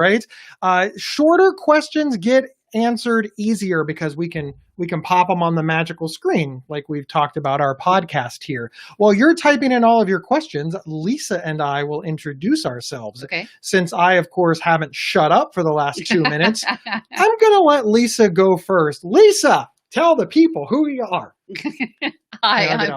right? Shorter questions get answered easier because we can pop them on the magical screen like we've talked about our podcast here. While you're typing in all of your questions, Lisa and I will introduce ourselves. Okay. Since I, of course, haven't shut up for the last 2 minutes, I'm going to let Lisa go first. Lisa, tell the people who you are. Hi,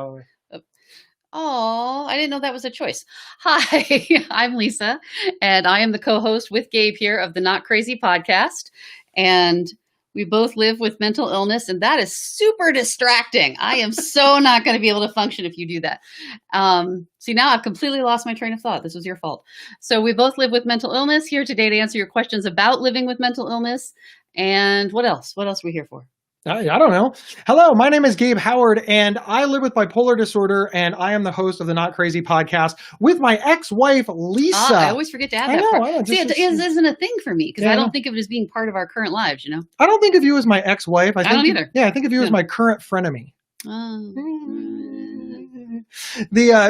Oh, I didn't know that was a choice. Hi, I'm Lisa, and I am the co-host with Gabe here of the Not Crazy podcast. And we both live with mental illness, and that is super distracting. I am so not going to be able to function if you do that. See, now I've completely lost my train of thought. This was your fault. So we both live with mental illness, here today to answer your questions about living with mental illness. And what else? What else are we here for? I don't know. Hello, my name is Gabe Howard, and I live with bipolar disorder, and I am the host of the Not Crazy podcast with my ex-wife, Lisa. I always forget to add that part. I know. See, it isn't a thing for me because I don't think of it as being part of our current lives, you know? I don't think of you as my ex-wife. I don't either. Yeah, I think of you as my current frenemy. Oh.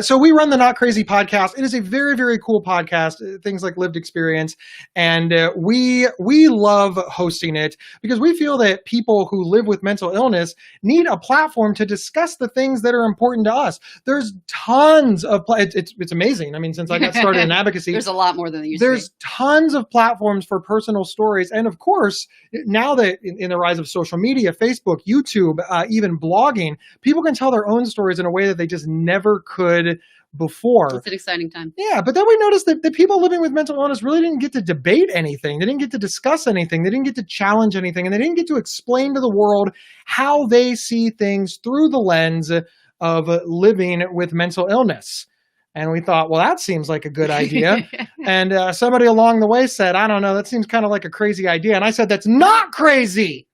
So we run the Not Crazy podcast. It is a very, very cool podcast, things like lived experience. And we love hosting it because we feel that people who live with mental illness need a platform to discuss the things that are important to us. There's tons of, it's amazing. I mean, since I got started in advocacy, there's a lot more than there used to be. There's tons of platforms for personal stories. And of course, now that in the rise of social media, Facebook, YouTube, even blogging, people can tell their own stories in a way that they just never could before. It's an exciting time. Yeah, but then we noticed that the people living with mental illness really didn't get to debate anything. They didn't get to discuss anything. They didn't get to challenge anything. And they didn't get to explain to the world how they see things through the lens of living with mental illness. And we thought, well, that seems like a good idea. And somebody along the way said, I don't know, that seems kind of like a crazy idea. And I said, that's not crazy.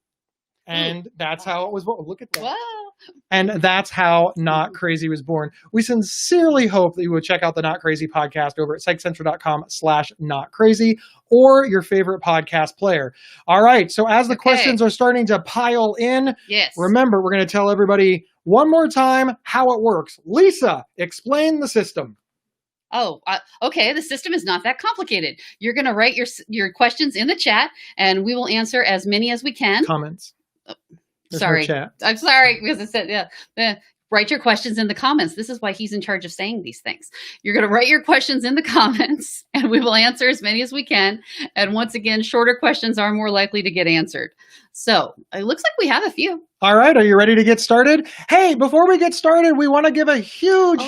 And that's how it was. Look at that. Wow. And that's how Not Crazy was born. We sincerely hope that you would check out the Not Crazy podcast over at psychcentral.com/notcrazy or your favorite podcast player. All right. So as the questions are starting to pile in, remember, we're going to tell everybody one more time how it works. Lisa, explain the system. Oh, okay. The system is not that complicated. You're going to write your questions in the chat, and we will answer as many as we can. Comments. Sorry. I'm sorry because it said, write your questions in the comments. This is why he's in charge of saying these things. You're going to write your questions in the comments and we will answer as many as we can. And once again, shorter questions are more likely to get answered. So it looks like we have a few. All right. Are you ready to get started? Hey, before we get started, we want to give a huge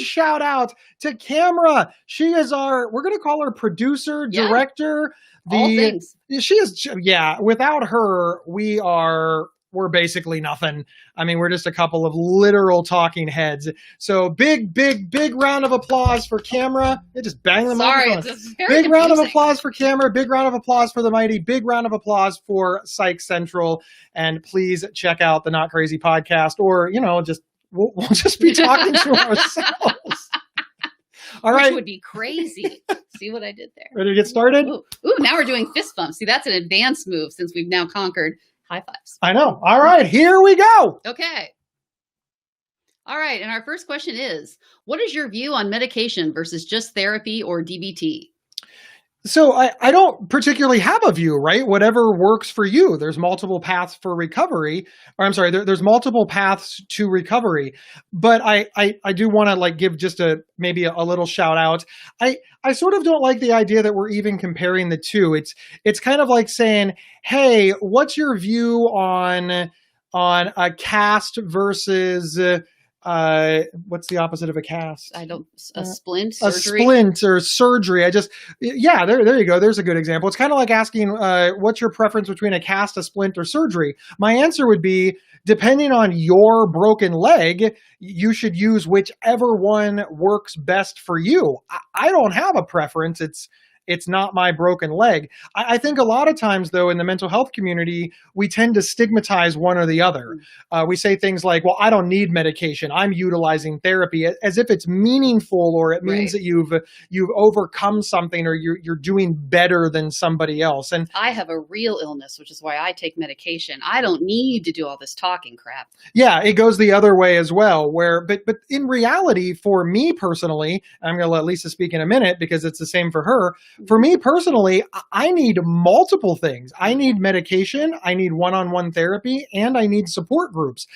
shout out to Camera. She is we're going to call her producer, director. All things. She is, without her, we're basically nothing. I mean, we're just a couple of literal talking heads. So big round of applause for Camera. They just bang them up. Big round of applause for Camera. Big round of applause for the mighty. Big round of applause for Psych Central. And please check out the Not Crazy podcast, or, we'll just be talking to ourselves. All right. Which would be crazy. See what I did there? Ready to get started? Ooh, now we're doing fist bumps. See, that's an advanced move since we've now conquered high fives. I know. All right, here we go. Okay. All right, and our first question is, what is your view on medication versus just therapy or DBT? So I don't particularly have a view, right? Whatever works for you. There's multiple paths for recovery. Or I'm sorry, there's multiple paths to recovery. But I do want to give just maybe a little shout out. I sort of don't like the idea that we're even comparing the two. It's kind of like saying, hey, what's your view on a cast versus what's the opposite of a cast? A splint, surgery? A splint or surgery. There you go. There's a good example. It's kind of like asking, what's your preference between a cast, a splint, or surgery? My answer would be, depending on your broken leg, you should use whichever one works best for you. I don't have a preference. It's not my broken leg. I think a lot of times, though, in the mental health community, we tend to stigmatize one or the other. We say things like, well, I don't need medication. I'm utilizing therapy, as if it's meaningful or it means that you've overcome something or you're doing better than somebody else. And I have a real illness, which is why I take medication. I don't need to do all this talking crap. Yeah, it goes the other way as well. But in reality, for me personally, I'm going to let Lisa speak in a minute because it's the same for her. For me personally, I need multiple things. I need medication, I need one-on-one therapy, and I need support groups.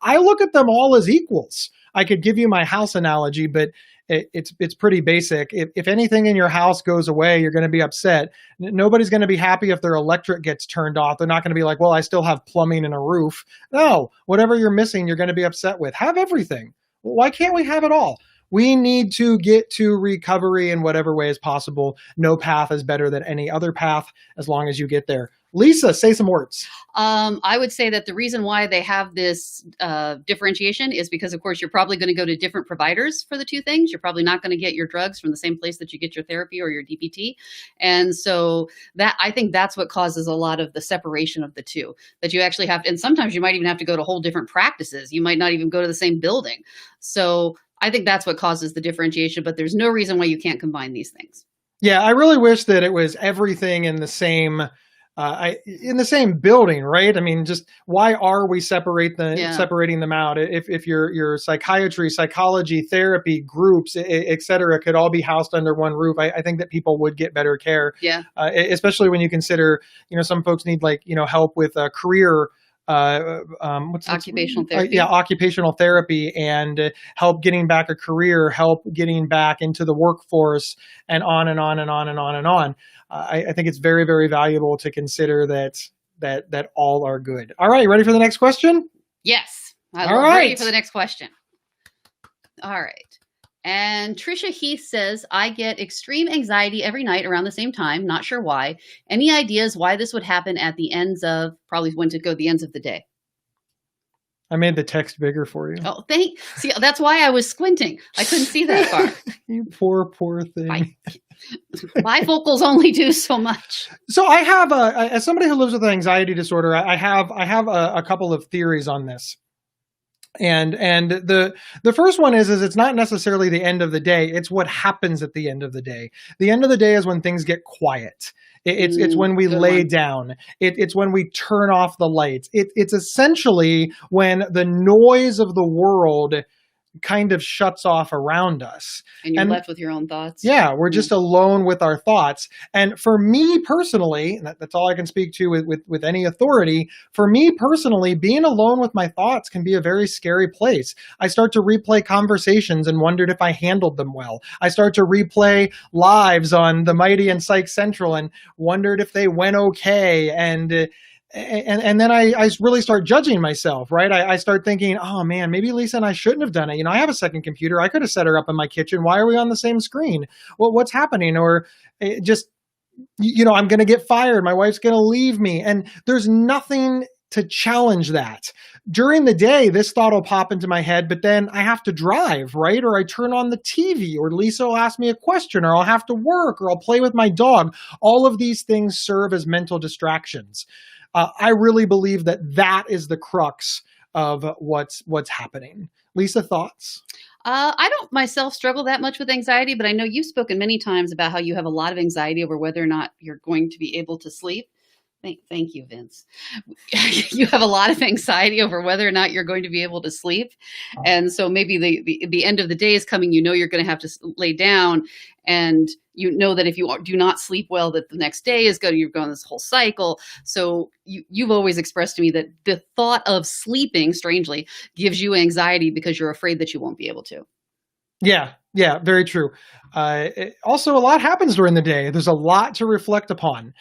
I look at them all as equals. I could give you my house analogy, but it's pretty basic. If anything in your house goes away, you're going to be upset. Nobody's going to be happy if their electric gets turned off. They're not going to be like, well, I still have plumbing and a roof. No, whatever you're missing, you're going to be upset with. Have everything. Why can't we have it all? We need to get to recovery in whatever way is possible. No path is better than any other path as long as you get there. Lisa, say some words. I would say that the reason why they have this differentiation is because, of course, you're probably going to go to different providers for the two things. You're probably not going to get your drugs from the same place that you get your therapy or your DBT. And so that, I think that's what causes a lot of the separation of the two, that you actually have to, and sometimes you might even have to go to whole different practices. You might not even go to the same building. So I think that's what causes the differentiation, but there's no reason why you can't combine these things. Yeah, I really wish that it was everything in the same building, right? I mean, just why are we separating them out? If your psychiatry, psychology, therapy, groups, et cetera, could all be housed under one roof, I think that people would get better care. Yeah. Especially when you consider, some folks need help with a career. Occupational therapy. Occupational therapy and help getting back a career, help getting back into the workforce, and on and on and on and on and on. I think it's very, very valuable to consider that all are good. All right, ready for the next question? Yes, ready for the next question. All right. And Trisha Heath says, I get extreme anxiety every night around the same time. Not sure why. Any ideas why this would happen at the ends of, probably when to go the ends of the day? I made the text bigger for you. Oh, see, that's why I was squinting. I couldn't see that far. You poor thing. Bifocals only do so much. So I have, as somebody who lives with an anxiety disorder, I have a couple of theories on this. And the first one is it's not necessarily the end of the day. It's what happens at the end of the day. The end of the day is when things get quiet. It's when we lay down. It's when we turn off the lights. It's essentially when the noise of the world kind of shuts off around us. And you're left with your own thoughts. Yeah, we're just alone with our thoughts. And for me personally, and that's all I can speak to with any authority, for me personally, being alone with my thoughts can be a very scary place. I start to replay conversations and wondered if I handled them well. I start to replay lives on The Mighty and Psych Central and wondered if they went okay. And then I really start judging myself, right? I start thinking, oh man, maybe Lisa and I shouldn't have done it. I have a second computer. I could have set her up in my kitchen. Why are we on the same screen? Well, what's happening? Or just, I'm going to get fired. My wife's going to leave me. And there's nothing to challenge that. During the day, this thought will pop into my head, but then I have to drive, right? Or I turn on the TV, or Lisa will ask me a question, or I'll have to work, or I'll play with my dog. All of these things serve as mental distractions. I really believe that is the crux of what's happening. Lisa, thoughts? I don't myself struggle that much with anxiety, but I know you've spoken many times about how you have a lot of anxiety over whether or not you're going to be able to sleep. Thank you, Vince. You have a lot of anxiety over whether or not you're going to be able to sleep. And so maybe the end of the day is coming, you're going to have to lay down, and you know that if you do not sleep well, that the next day you're going this whole cycle. So you've always expressed to me that the thought of sleeping, strangely, gives you anxiety because you're afraid that you won't be able to. Yeah, very true. Also, a lot happens during the day. There's a lot to reflect upon.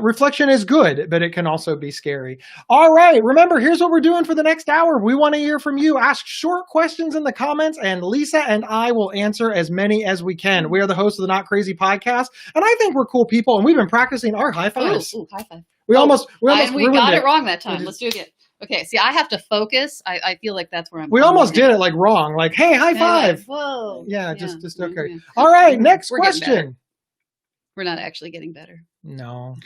Reflection is good, but it can also be scary. All right, remember, here's what we're doing for the next hour. We want to hear from you. Ask short questions in the comments, and Lisa and I will answer as many as we can. We are the hosts of the Not Crazy podcast, and I think we're cool people, and we've been practicing our high fives. Ooh, high five. We almost got it wrong that time. Let's do it again. Okay, see, I have to focus. I feel like that's where I'm. We almost did it wrong. Hey, high five. Whoa. Yeah, just okay. Yeah. All right, next question. We're not actually getting better. No.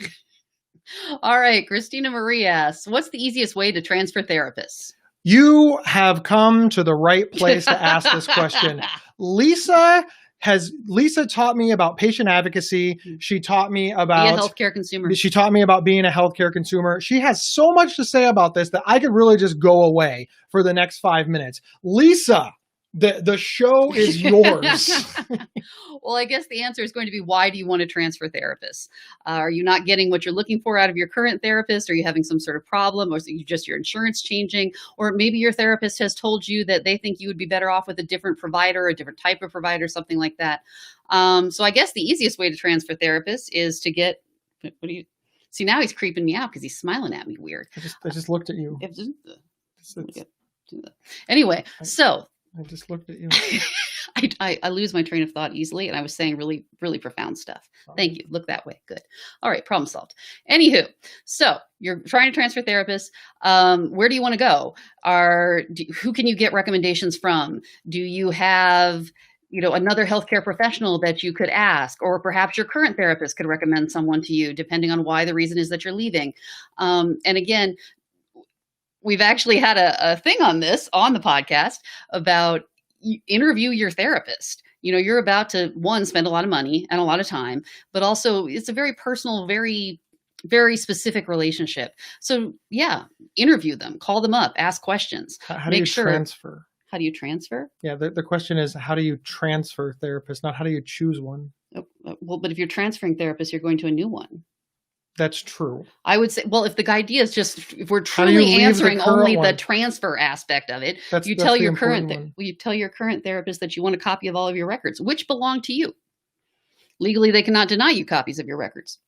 All right, Christina Marie asks, what's the easiest way to transfer therapists? You have come to the right place to ask this question. Lisa taught me about patient advocacy. She taught me about being a healthcare consumer. She taught me about being a healthcare consumer. She has so much to say about this that I could really just go away for the next 5 minutes. Lisa, The show is yours. Well, I guess the answer is going to be, why do you want to transfer therapists? Are you not getting what you're looking for out of your current therapist? Are you having some sort of problem? Or is it just your insurance changing? Or maybe your therapist has told you that they think you would be better off with a different provider, a different type of provider, something like that. So I guess the easiest way to transfer therapists is to get, what do you, see, now he's creeping me out because he's smiling at me weird. I just looked at you. Anyway, so I just looked at you. I lose my train of thought easily, and I was saying really, really profound stuff. Thank you. Look that way. Good. All right. Problem solved. Anywho, so you're trying to transfer therapists. Where do you want to go? Who can you get recommendations from? Do you have another healthcare professional that you could ask, or perhaps your current therapist could recommend someone to you, depending on why the reason is that you're leaving. And again, we've actually had a thing on this on the podcast about interview your therapist. You're about to, one, spend a lot of money and a lot of time, but also it's a very personal, very, very specific relationship. So yeah, interview them, call them up, ask questions. How do you transfer? How do you transfer? Yeah, the question is, how do you transfer therapists, not how do you choose one? Well, but if you're transferring therapists, you're going to a new one. That's true. I would say, well, if the idea is just, if we're truly answering only the transfer aspect of it, you tell your current therapist that you want a copy of all of your records, which belong to you. Legally, they cannot deny you copies of your records.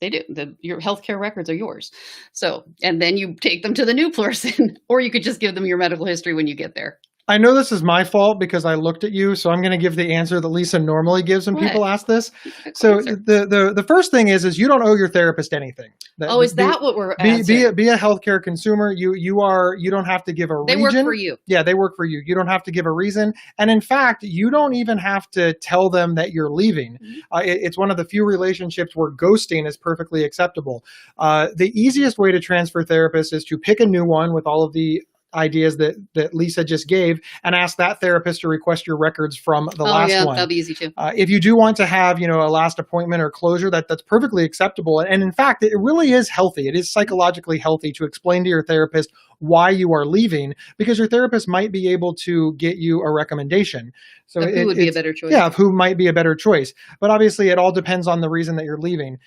They do. Your healthcare records are yours. So, and then you take them to the new person, or you could just give them your medical history when you get there. I know this is my fault because I looked at you, so I'm going to give the answer that Lisa normally gives when people ask this. So the first thing is you don't owe your therapist anything. Is that what we're asking? Be a healthcare consumer. You don't have to give a reason. They work for you. Yeah, they work for you. You don't have to give a reason. And in fact, you don't even have to tell them that you're leaving. Mm-hmm. It's one of the few relationships where ghosting is perfectly acceptable. The easiest way to transfer therapists is to pick a new one with all of the ideas that Lisa just gave and ask that therapist to request your records from the last one. That'll be easy too. If you do want to have, a last appointment or closure, that's perfectly acceptable. And in fact, it really is healthy. It is psychologically healthy to explain to your therapist why you are leaving, because your therapist might be able to get you a recommendation. So who would be a better choice? Yeah, who might be a better choice. But obviously, it all depends on the reason that you're leaving.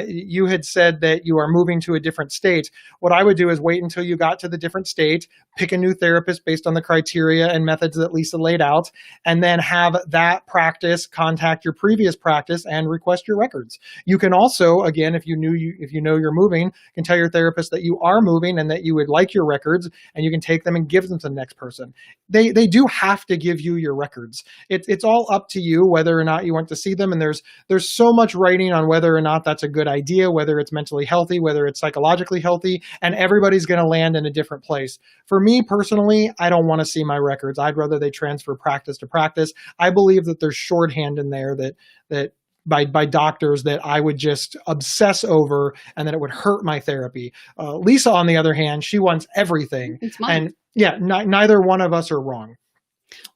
You had said that you are moving to a different state. What I would do is wait until you got to the different state, pick a new therapist based on the criteria and methods that Lisa laid out, and then have that practice contact your previous practice and request your records. You can also, again, if you know you're moving, you can tell your therapist that you are moving and that you would like your records, and you can take them and give them to the next person. They do have to give you your records. It's all up to you whether or not you want to see them. And there's so much writing on whether or not that's a good idea, whether it's mentally healthy, whether it's psychologically healthy, and everybody's going to land in a different place. For me personally, I don't want to see my records. I'd rather they transfer practice to practice. I believe that there's shorthand in there that by doctors that I would just obsess over and that it would hurt my therapy. Lisa, on the other hand, she wants everything. It's mine. And yeah, neither one of us are wrong.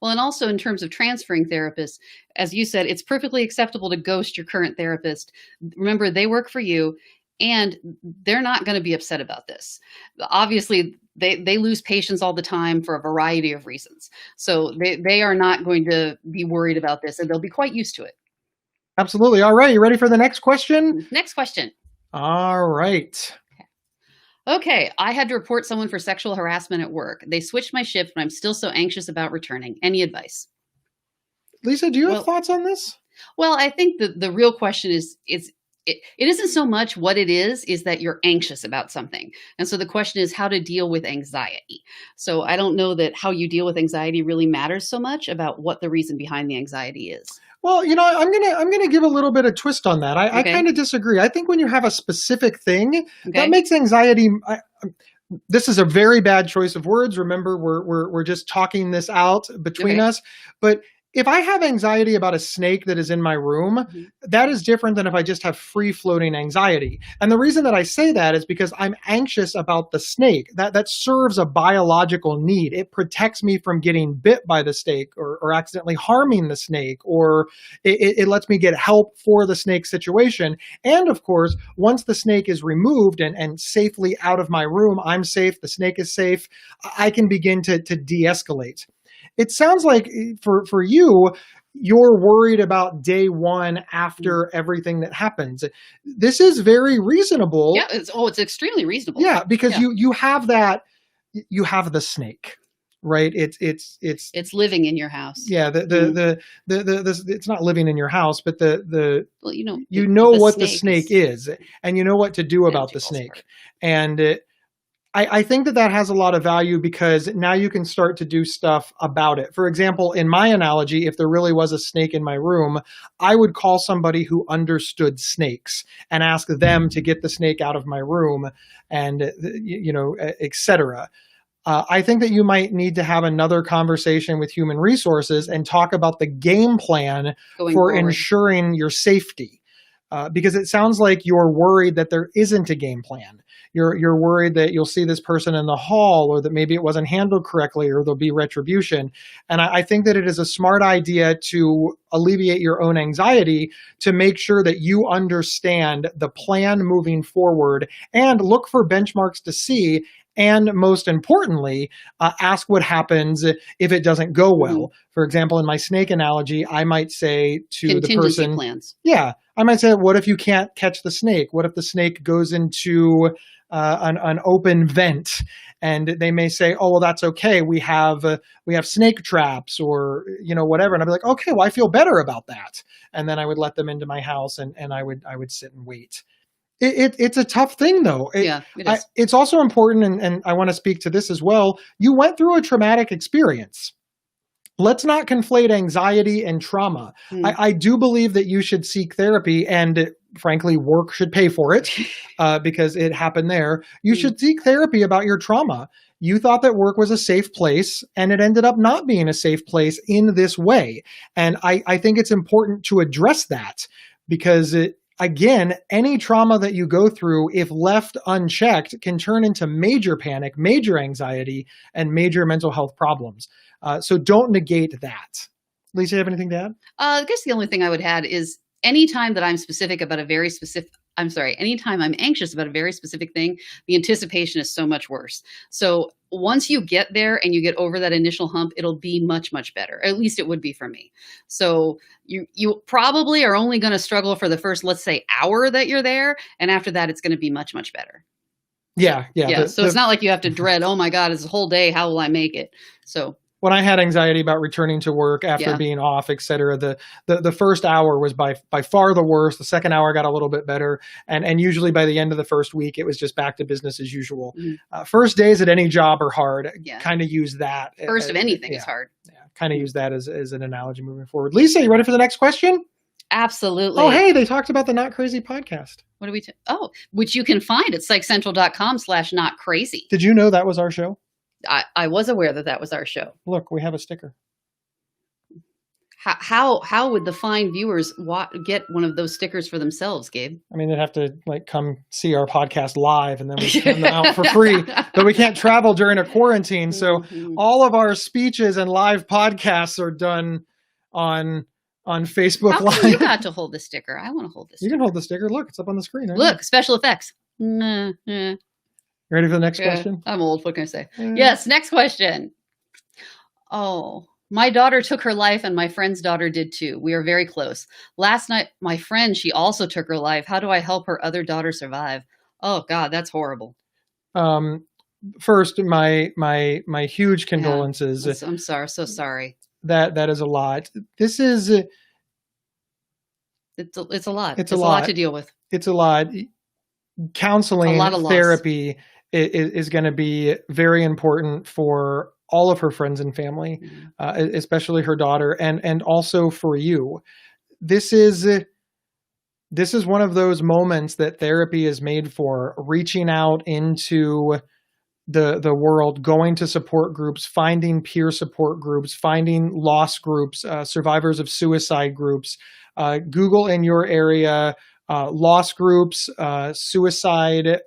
Well, and also in terms of transferring therapists, as you said, it's perfectly acceptable to ghost your current therapist. Remember, they work for you, and they're not going to be upset about this. Obviously, they lose patients all the time for a variety of reasons. So they are not going to be worried about this, and they'll be quite used to it. Absolutely. All right. You ready for the next question? Next question. All right. Okay. I had to report someone for sexual harassment at work. They switched my shift, but I'm still so anxious about returning. Any advice? Lisa, do you have thoughts on this? Well, I think the real question is it isn't so much what it is that you're anxious about something. And so the question is how to deal with anxiety. So I don't know that how you deal with anxiety really matters so much about what the reason behind the anxiety is. Well, I'm gonna give a little bit of twist on that. I kind of disagree. I think when you have a specific thing, that makes anxiety. This is a very bad choice of words. Remember, we're just talking this out between us. But if I have anxiety about a snake that is in my room, that is different than if I just have free-floating anxiety. And the reason that I say that is because I'm anxious about the snake. That serves a biological need. It protects me from getting bit by the snake or accidentally harming the snake, or it lets me get help for the snake situation. And of course, once the snake is removed and safely out of my room, I'm safe, the snake is safe, I can begin to de-escalate. it sounds like for you, you're worried about day one after everything that happens. This is very reasonable. Yeah. It's extremely reasonable. Yeah, because you have that, you have the snake, right? It's living in your house. Yeah, it's not living in your house, but well, you know what the snake snake is, and you know what to do about the snake. And I think that has a lot of value because now you can start to do stuff about it. For example, in my analogy, if there really was a snake in my room, I would call somebody who understood snakes and ask them to get the snake out of my room, and et cetera. I think that you might need to have another conversation with human resources and talk about the game plan for ensuring your safety. Because it sounds like you're worried that there isn't a game plan. You're worried that you'll see this person in the hall, or that maybe it wasn't handled correctly, or there'll be retribution. And I think that it is a smart idea to alleviate your own anxiety, to make sure that you understand the plan moving forward and look for benchmarks to see. And most importantly, ask what happens if it doesn't go well. Mm-hmm. For example, in my snake analogy, I might say to the person, plans. Yeah, I might say, what if you can't catch the snake? What if the snake goes into an open vent? And they may say, oh, well, that's okay. We have snake traps, or whatever. And I'd be like, okay, well, I feel better about that. And then I would let them into my house, and I would sit and wait. It's a tough thing, though. It is. It's also important, and I want to speak to this as well. You went through a traumatic experience. Let's not conflate anxiety and trauma. I do believe that you should seek therapy, and frankly, work should pay for it because it happened there. You should seek therapy about your trauma. You thought that work was a safe place, and it ended up not being a safe place in this way. And I think it's important to address that because again, any trauma that you go through, if left unchecked, can turn into major panic, major anxiety, and major mental health problems. So don't negate that. Lisa, you have anything to add? I guess the only thing I would add is anytime that I'm anytime I'm anxious about a very specific thing, the anticipation is so much worse. So once you get there and you get over that initial hump, it'll be much, much better. At least it would be for me. So you probably are only going to struggle for the first, let's say, hour that you're there. And after that, it's going to be much, much better. Yeah. So it's not like you have to dread, oh my God, it's a whole day. How will I make it? So when I had anxiety about returning to work after being off, et cetera, the first hour was by far the worst. The second hour got a little bit better. And usually by the end of the first week, it was just back to business as usual. Mm-hmm. First days at any job are hard. Kind of use that. First of anything is hard. Yeah. Kind of use that as an analogy moving forward. Lisa, you ready for the next question? Absolutely. Oh, hey, they talked about the Not Crazy podcast. What do we which you can find at psychcentral.com/notcrazy. Did you know that was our show? I was aware that was our show. Look, we have a sticker. How would the fine viewers get one of those stickers for themselves, Gabe? I mean, they'd have to come see our podcast live, and then we send them out for free. But we can't travel during a quarantine, so all of our speeches and live podcasts are done on Facebook Live. You got to hold the sticker. I want to hold this. You can hold the sticker. Look, it's up on the screen. Look, special effects. Ready for the next question? I'm old. What can I say? Yes, next question. Oh, my daughter took her life and my friend's daughter did too. We are very close. Last night, my friend, she also took her life. How do I help her other daughter survive? Oh God, that's horrible. First, my huge condolences. Yeah, I'm sorry. So sorry. That is a lot. This is. It's a lot. It's a lot to deal with. It's a lot. Counseling, therapy is going to be very important for all of her friends and family, especially her daughter, and also for you. This is one of those moments that therapy is made for, reaching out into the world, going to support groups, finding peer support groups, finding loss groups, survivors of suicide groups. Google in your area loss groups, suicide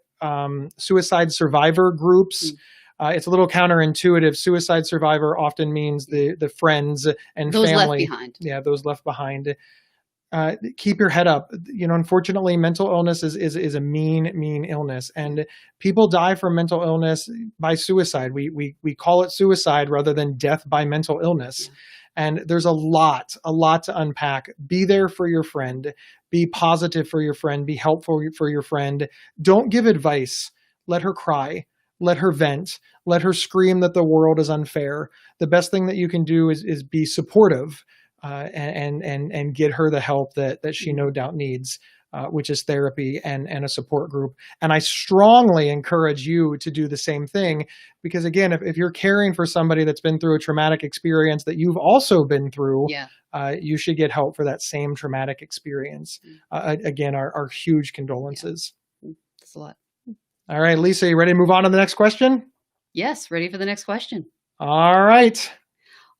survivor groups. It's a little counterintuitive. Suicide survivor often means the friends and those family. Left behind. Yeah, those left behind. keep your head up. Unfortunately, mental illness is a mean illness, and people die from mental illness by suicide. We call it suicide rather than death by mental illness. And there's a lot to unpack. Be there for your friend. Be positive for your friend. Be helpful for your friend. Don't give advice. Let her cry. Let her vent. Let her scream that the world is unfair. The best thing that you can do is be supportive. And get her the help that she no doubt needs, which is therapy and a support group. And I strongly encourage you to do the same thing, because again, if you're caring for somebody that's been through a traumatic experience that you've also been through, you should get help for that same traumatic experience. Again, our huge condolences. That's a lot. All right, Lisa, you ready to move on to the next question? Yes, ready for the next question. All right.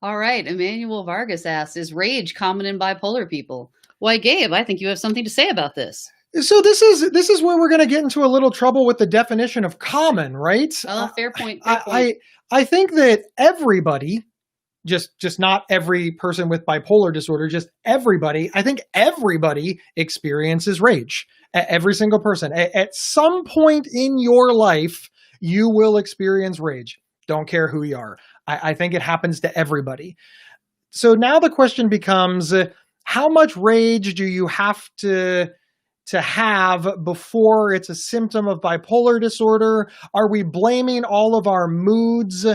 All right. Emmanuel Vargas asks, is rage common in bipolar people? Why, Gabe, I think you have something to say about this. So this is where we're going to get into a little trouble with the definition of common, right? Oh, fair point. I think that everybody, just not every person with bipolar disorder, just everybody, I think everybody experiences rage. Every single person. At some point in your life, you will experience rage. Don't care who you are. I think it happens to everybody. So now the question becomes, how much rage do you have to have before it's a symptom of bipolar disorder? Are we blaming all of our moods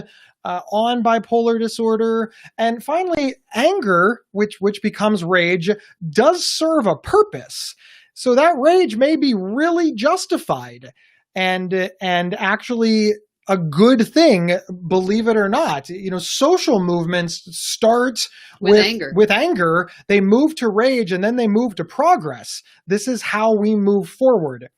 on bipolar disorder? And finally, anger, which becomes rage, does serve a purpose. So that rage may be really justified and actually a good thing, believe it or not. Social movements start with anger. They move to rage, and then they move to progress. This is how we move forward.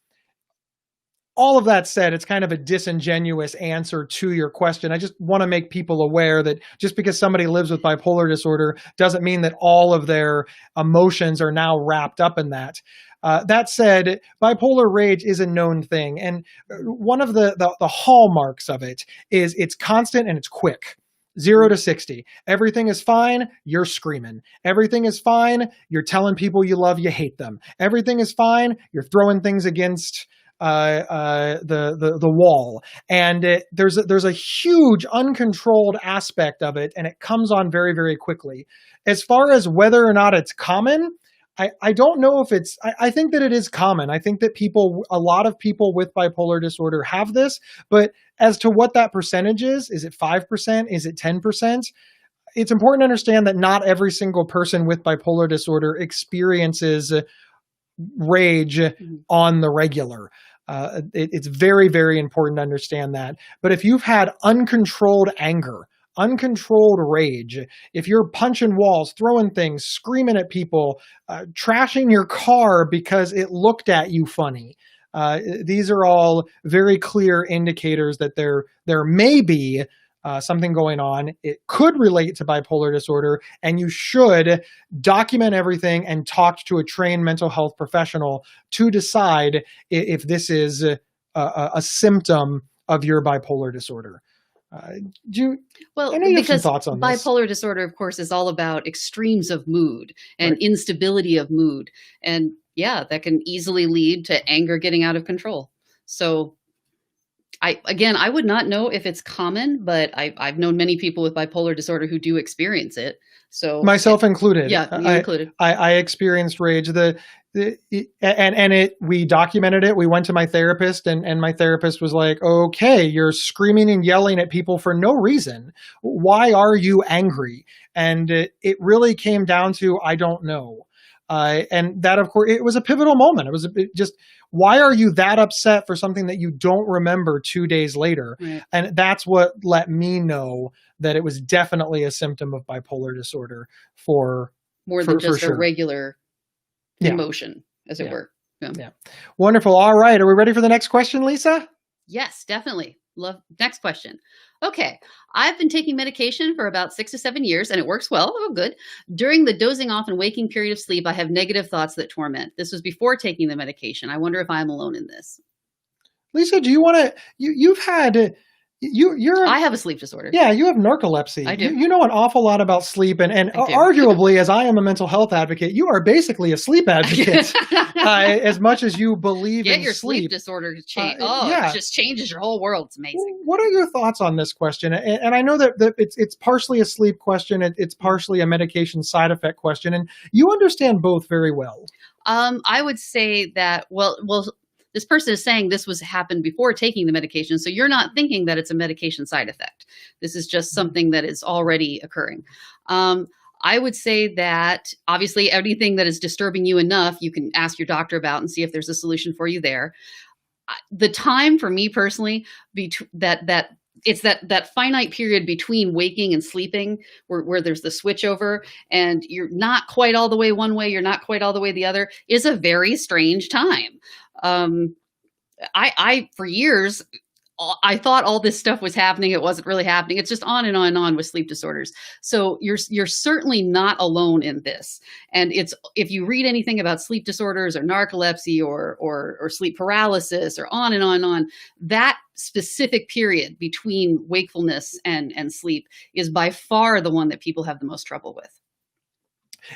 All of that said, it's kind of a disingenuous answer to your question. I just want to make people aware that just because somebody lives with bipolar disorder doesn't mean that all of their emotions are now wrapped up in that. That said, bipolar rage is a known thing. And one of the hallmarks of it is it's constant and it's quick. 0 to 60. Everything is fine, you're screaming. Everything is fine, you're telling people you love, you hate them. Everything is fine, you're throwing things against the wall. And there's a huge uncontrolled aspect of it, and it comes on very, very quickly. As far as whether or not it's common, I don't know if it's, I think that it is common. I think that a lot of people with bipolar disorder have this, but as to what that percentage is it 5%? Is it 10%? It's important to understand that not every single person with bipolar disorder experiences rage on the regular. It's very, very important to understand that. But if you've had uncontrolled anger, uncontrolled rage, if you're punching walls, throwing things, screaming at people, trashing your car because it looked at you funny, these are all very clear indicators that there may be something going on. It could relate to bipolar disorder, and you should document everything and talk to a trained mental health professional to decide if this is a symptom of your bipolar disorder. I know you have some thoughts on this. Bipolar disorder, of course, is all about extremes of mood and instability of mood. And yeah, that can easily lead to anger getting out of control. So I would not know if it's common, but I've known many people with bipolar disorder who do experience it. So myself included. Yeah, you included. I experienced rage. We documented it. We went to my therapist, and my therapist was like, "Okay, you're screaming and yelling at people for no reason. Why are you angry?" And it really came down to, I don't know. And that, of course, it was a pivotal moment. It was just, why are you that upset for something that you don't remember 2 days later? Right. And that's what let me know that it was definitely a symptom of bipolar disorder for just sure. A regular emotion, as it were. Yeah. Wonderful. All right. Are we ready for the next question, Lisa? Yes, definitely. Next question. Okay. I've been taking medication for about 6 to 7 years and it works well. Oh, good. During the dozing off and waking period of sleep, I have negative thoughts that torment. This was before taking the medication. I wonder if I'm alone in this. Lisa, do you want to, I have a sleep disorder. Yeah, you have narcolepsy. I do. You know an awful lot about sleep, and arguably, as I am a mental health advocate, you are basically a sleep advocate. As much as you believe in your sleep disorder change. It just changes your whole world. It's amazing. What are your thoughts on this question? And I know that it's partially a sleep question, it's partially a medication side effect question, and you understand both very well. I would say that well, this person is saying this was happened before taking the medication. So you're not thinking that it's a medication side effect. This is just something that is already occurring. I would say that obviously anything that is disturbing you enough, you can ask your doctor about and see if there's a solution for you there. The time for me personally, it's that finite period between waking and sleeping where there's the switch over and you're not quite all the way one way, you're not quite all the way the other, is a very strange time. I for years, I thought all this stuff was happening. It wasn't really happening. It's just on and on and on with sleep disorders. So you're certainly not alone in this. And if you read anything about sleep disorders or narcolepsy or sleep paralysis or on and on and on, that specific period between wakefulness and sleep is by far the one that people have the most trouble with.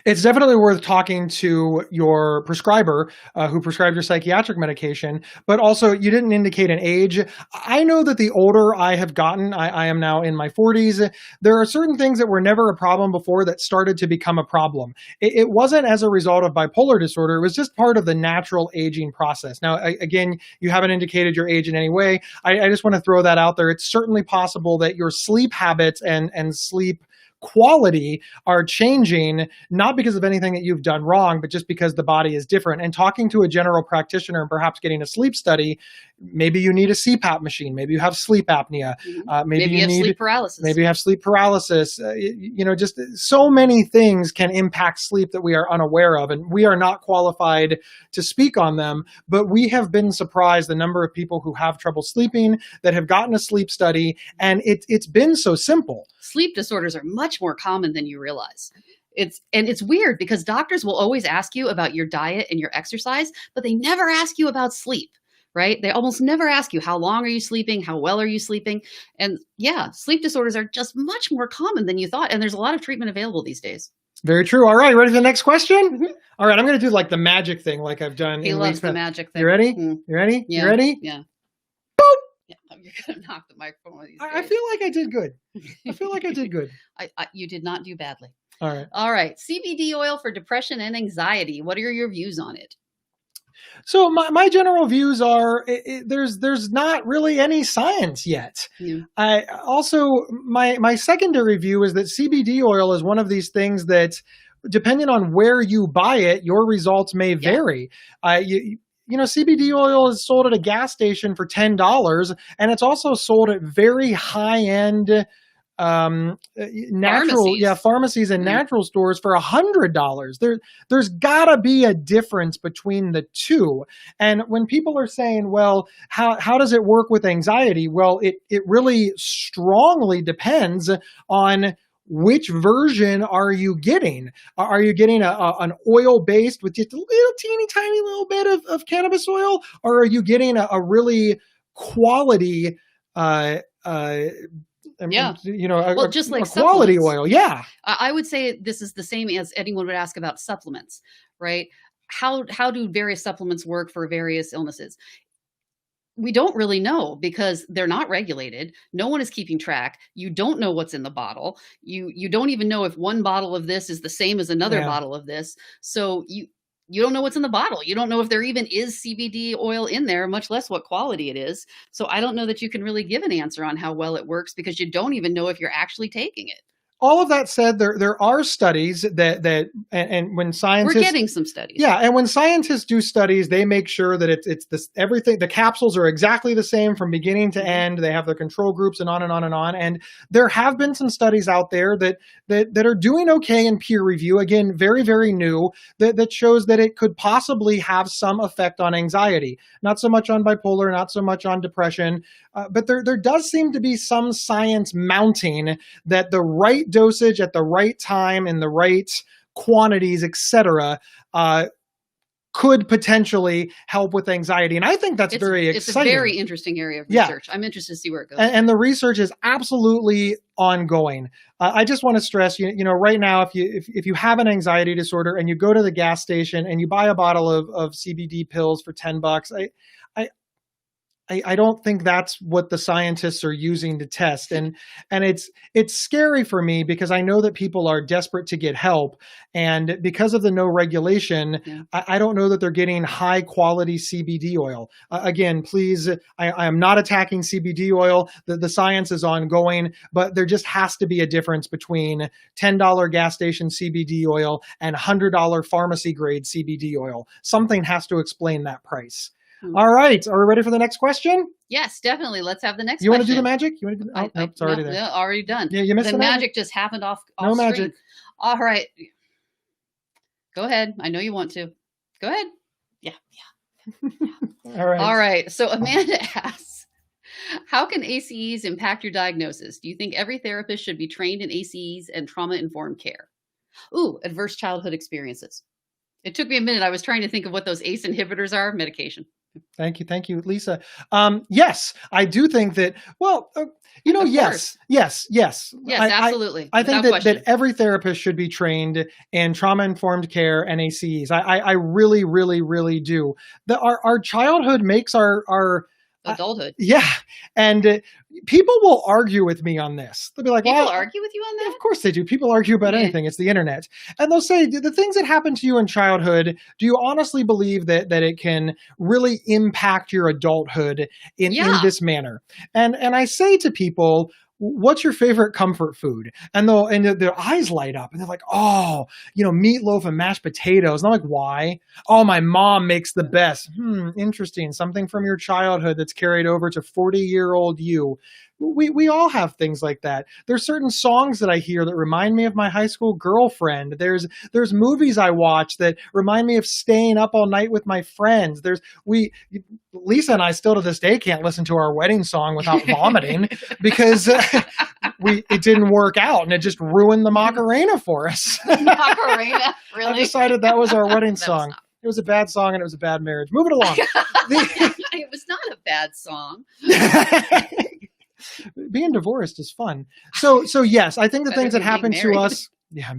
It's definitely worth talking to your prescriber who prescribed your psychiatric medication, but also you didn't indicate an age. I know that the older I have gotten, I am now in my 40s, there are certain things that were never a problem before that started to become a problem. It wasn't as a result of bipolar disorder. It was just part of the natural aging process. Now, again, you haven't indicated your age in any way. I just want to throw that out there. It's certainly possible that your sleep habits and sleep quality are changing, not because of anything that you've done wrong, but just because the body is different. And talking to a general practitioner and perhaps getting a sleep study, maybe you need a CPAP machine, maybe you have sleep apnea, maybe you have sleep paralysis. Maybe you have sleep paralysis. Just so many things can impact sleep that we are unaware of, and we are not qualified to speak on them. But we have been surprised the number of people who have trouble sleeping that have gotten a sleep study, and it's been so simple. Sleep disorders are much more common than you realize. It's weird because doctors will always ask you about your diet and your exercise, but they never ask you about sleep, right? They almost never ask you, how long are you sleeping? How well are you sleeping? And yeah, sleep disorders are just much more common than you thought. And there's a lot of treatment available these days. Very true. All right, ready for the next question? Mm-hmm. All right, I'm going to do like the magic thing like I've done. He loves the magic thing. You ready? Mm-hmm. You ready? Yeah. You ready? Yeah. Yeah, you're going to knock the microphone with these days. I feel like I did good. You did not do badly. All right. CBD oil for depression and anxiety. What are your views on it? So my general views are there's not really any science yet. Yeah. My secondary view is that CBD oil is one of these things that, depending on where you buy it, your results may vary. CBD oil is sold at a gas station for $10, and it's also sold at very high-end pharmacies and natural stores for $100. There's gotta be a difference between the two. And when people are saying, well, how does it work with anxiety? Well, it really strongly depends on which version are you getting? Are you getting an oil based with just a little teeny tiny little bit of cannabis oil? Or are you getting a really quality, just like a quality oil? Yeah. I would say this is the same as anyone would ask about supplements, right? How do various supplements work for various illnesses? We don't really know because they're not regulated. No one is keeping track. You don't know what's in the bottle. You don't even know if one bottle of this is the same as another bottle of this. So you don't know what's in the bottle. You don't know if there even is CBD oil in there, much less what quality it is. So I don't know that you can really give an answer on how well it works because you don't even know if you're actually taking it. All of that said, there are studies that when scientists, we're getting some studies. Yeah, and when scientists do studies, they make sure that it's this everything. The capsules are exactly the same from beginning to end. They have the control groups and on and on and on. And there have been some studies out there that are doing okay in peer review. Again, very, very new, that shows that it could possibly have some effect on anxiety. Not so much on bipolar, not so much on depression, but there does seem to be some science mounting that the right dosage at the right time in the right quantities, etc., could potentially help with anxiety. And I think that's very exciting. It's a very interesting area of research. I'm interested to see where it goes. And the research is absolutely ongoing. I just want to stress, right now, if you have an anxiety disorder and you go to the gas station and you buy a bottle of CBD pills for $10, I don't think that's what the scientists are using to test. And it's scary for me because I know that people are desperate to get help. And because of the no regulation, I don't know that they're getting high quality CBD oil. Again, please, I am not attacking CBD oil. The science is ongoing, but there just has to be a difference between $10 gas station CBD oil and $100 pharmacy grade CBD oil. Something has to explain that price. All right. Are we ready for the next question? Yes, definitely. Let's have the next question. You want to do the magic? You want to do it's already there. No, already done. Yeah, you missed the magic just happened off no screen. Magic. All right. Go ahead. I know you want to. Go ahead. Yeah. All right. All right. So Amanda asks, how can ACEs impact your diagnosis? Do you think every therapist should be trained in ACEs and trauma-informed care? Ooh, adverse childhood experiences. It took me a minute. I was trying to think of what those ACE inhibitors are. Medication. Thank you, Lisa. Yes, I do think that. Well, yes, absolutely. I think that every therapist should be trained in trauma-informed care and ACEs. I really, really, really do. Our childhood makes our adulthood. Yeah. And people will argue with me on this. They'll be like, people argue with you on that? Of course they do. People argue about anything. It's the internet. And they'll say, the things that happen to you in childhood, do you honestly believe that it can really impact your adulthood in this manner? And I say to people, what's your favorite comfort food? And their eyes light up and they're like, oh, meatloaf and mashed potatoes. And I'm like, why? Oh, my mom makes the best. Interesting. Something from your childhood that's carried over to 40-year-old you. We all have things like that. There's certain songs that I hear that remind me of my high school girlfriend. There's movies I watch that remind me of staying up all night with my friends. Lisa and I still to this day can't listen to our wedding song without vomiting because it didn't work out and it just ruined the Macarena for us. Macarena, really? I decided that was our wedding song. It was a bad song and it was a bad marriage. Moving along. It was not a bad song. Being divorced is fun. So yes, I think the things that happen to us. Yeah,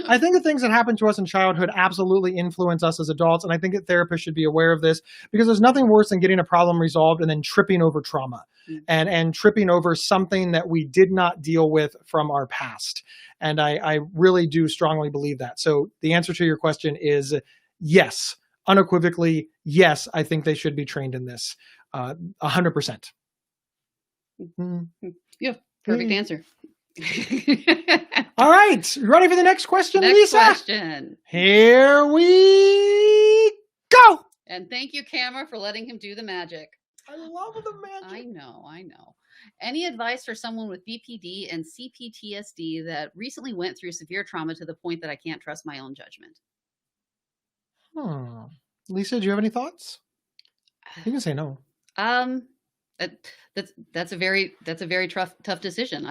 I think the things that happen to us in childhood absolutely influence us as adults. And I think that therapists should be aware of this because there's nothing worse than getting a problem resolved and then tripping over trauma and tripping over something that we did not deal with from our past. And I really do strongly believe that. So the answer to your question is yes, unequivocally, yes, I think they should be trained in this 100%. Yeah, perfect answer. All right. You ready for the next question, Lisa? Next question. Here we go. And thank you, Camera, for letting him do the magic. I love the magic. I know. Any advice for someone with BPD and CPTSD that recently went through severe trauma to the point that I can't trust my own judgment? Lisa, do you have any thoughts? You can say no. That's a very tough decision.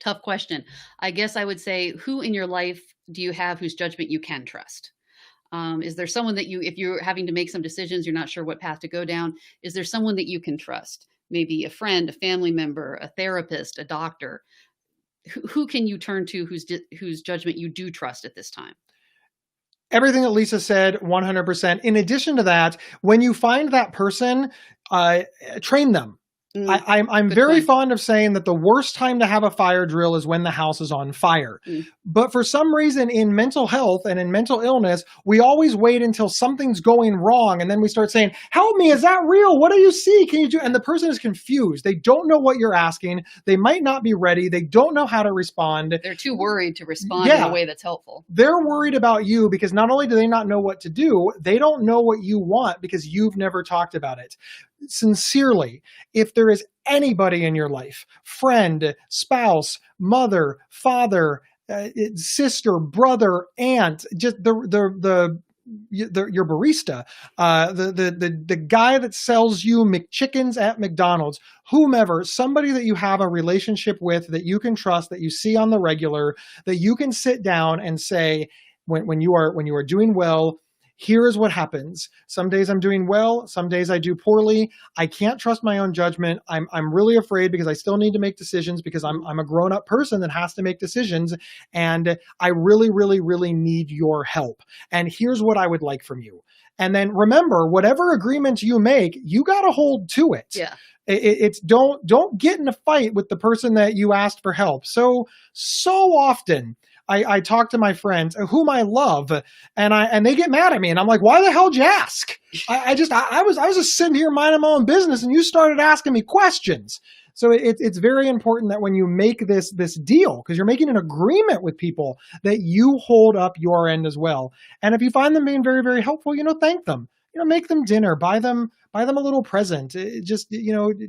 Tough question. I guess I would say, who in your life do you have whose judgment you can trust? Is there someone that if you're having to make some decisions, you're not sure what path to go down, is there someone that you can trust? Maybe a friend, a family member, a therapist, a doctor. Who can you turn to whose judgment you do trust at this time? Everything that Lisa said, 100%. In addition to that, when you find that person, train them. I'm very fond of saying that the worst time to have a fire drill is when the house is on fire. But for some reason in mental health and in mental illness, we always wait until something's going wrong. And then we start saying, help me, is that real? What do you see? Can you do? And the person is confused. They don't know what you're asking. They might not be ready. They don't know how to respond. They're too worried to respond in a way that's helpful. They're worried about you because not only do they not know what to do, they don't know what you want because you've never talked about it. Sincerely, if there is anybody in your life, friend, spouse, mother, father, sister, brother, aunt, just your barista, the guy that sells you McChickens at McDonald's, whomever, somebody that you have a relationship with that you can trust, that you see on the regular, that you can sit down and say, when you are doing well, here is what happens. Some days I'm doing well. Some days I do poorly. I can't trust my own judgment. I'm really afraid because I still need to make decisions because I'm a grown up person that has to make decisions. And I really, really, really need your help. And here's what I would like from you. And then remember, whatever agreements you make, you got to hold to it. Yeah. It's don't get in a fight with the person that you asked for help. So often I talk to my friends whom I love and they get mad at me and I'm like, why the hell did you ask? I was just sitting here minding my own business and you started asking me questions. So it's very important that when you make this deal, because you're making an agreement with people, that you hold up your end as well. And if you find them being very, very helpful, thank them. Make them dinner, buy them a little present, just,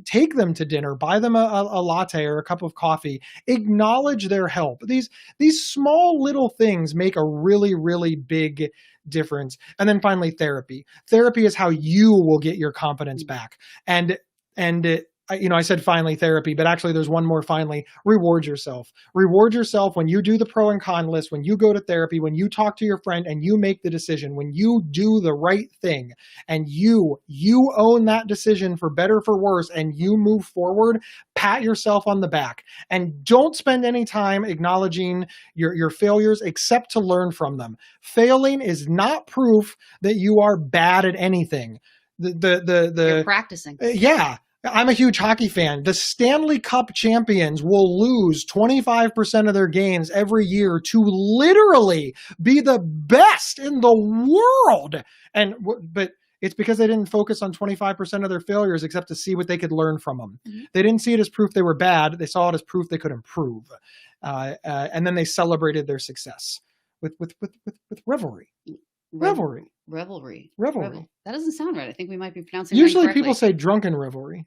take them to dinner, buy them a latte or a cup of coffee, acknowledge their help. These small little things make a really, really big difference. And then finally, therapy. Therapy is how you will get your confidence back. And I said finally therapy, but actually there's one more finally. Reward yourself. Reward yourself when you do the pro and con list, when you go to therapy, when you talk to your friend and you make the decision, when you do the right thing and you own that decision for better, for worse, and you move forward, pat yourself on the back and don't spend any time acknowledging your failures except to learn from them. Failing is not proof that you are bad at anything. You're practicing. Yeah. I'm a huge hockey fan. The Stanley Cup champions will lose 25% of their games every year to literally be the best in the world. But it's because they didn't focus on 25% of their failures except to see what they could learn from them. Mm-hmm. They didn't see it as proof they were bad. They saw it as proof they could improve. And then they celebrated their success with revelry. Revelry. That doesn't sound right. I think we might be pronouncing Usually people say drunken revelry.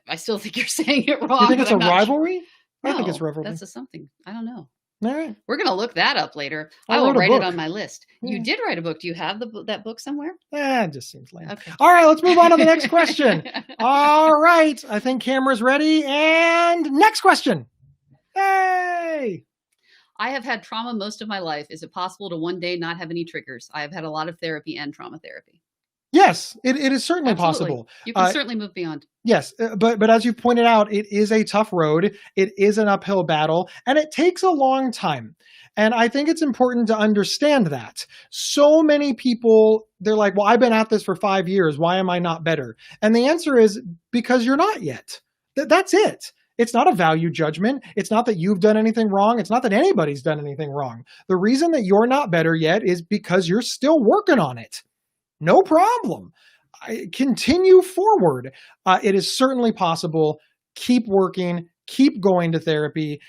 I still think you're saying it wrong. You think it's a rivalry? No, I think it's revelry. That's a something. I don't know. All right. We're going to look that up later. I will write it on my list. Yeah. You did write a book. Do you have that book somewhere? It just seems lame. Okay. All right, let's move on to the next question. All right. I think camera's ready. And next question. Hey. I have had trauma most of my life. Is it possible to one day not have any triggers? I have had a lot of therapy and trauma therapy. Yes, it is certainly Absolutely. Possible. You can certainly move beyond. Yes, but as you pointed out, it is a tough road. It is an uphill battle, and it takes a long time. And I think it's important to understand that. So many people, they're like, well, I've been at this for 5 years. Why am I not better? And the answer is because you're not yet. That's it. It's not a value judgment. It's not that you've done anything wrong. It's not that anybody's done anything wrong. The reason that you're not better yet is because you're still working on it. No problem. Continue forward. It is certainly possible. Keep working. Keep going to therapy.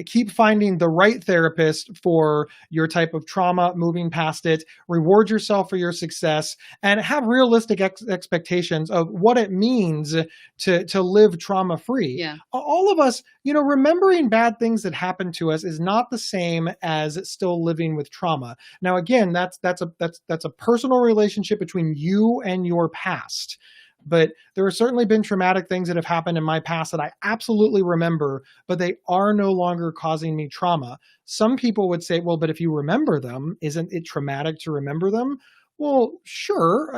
Keep finding the right therapist for your type of trauma, moving past it. Reward yourself for your success and have realistic expectations of what it means to live trauma-free. Yeah. All of us, remembering bad things that happened to us is not the same as still living with trauma. Now, again, that's a personal relationship between you and your past. But there have certainly been traumatic things that have happened in my past that I absolutely remember, but they are no longer causing me trauma. Some people would say, well, but if you remember them, isn't it traumatic to remember them? Well, sure.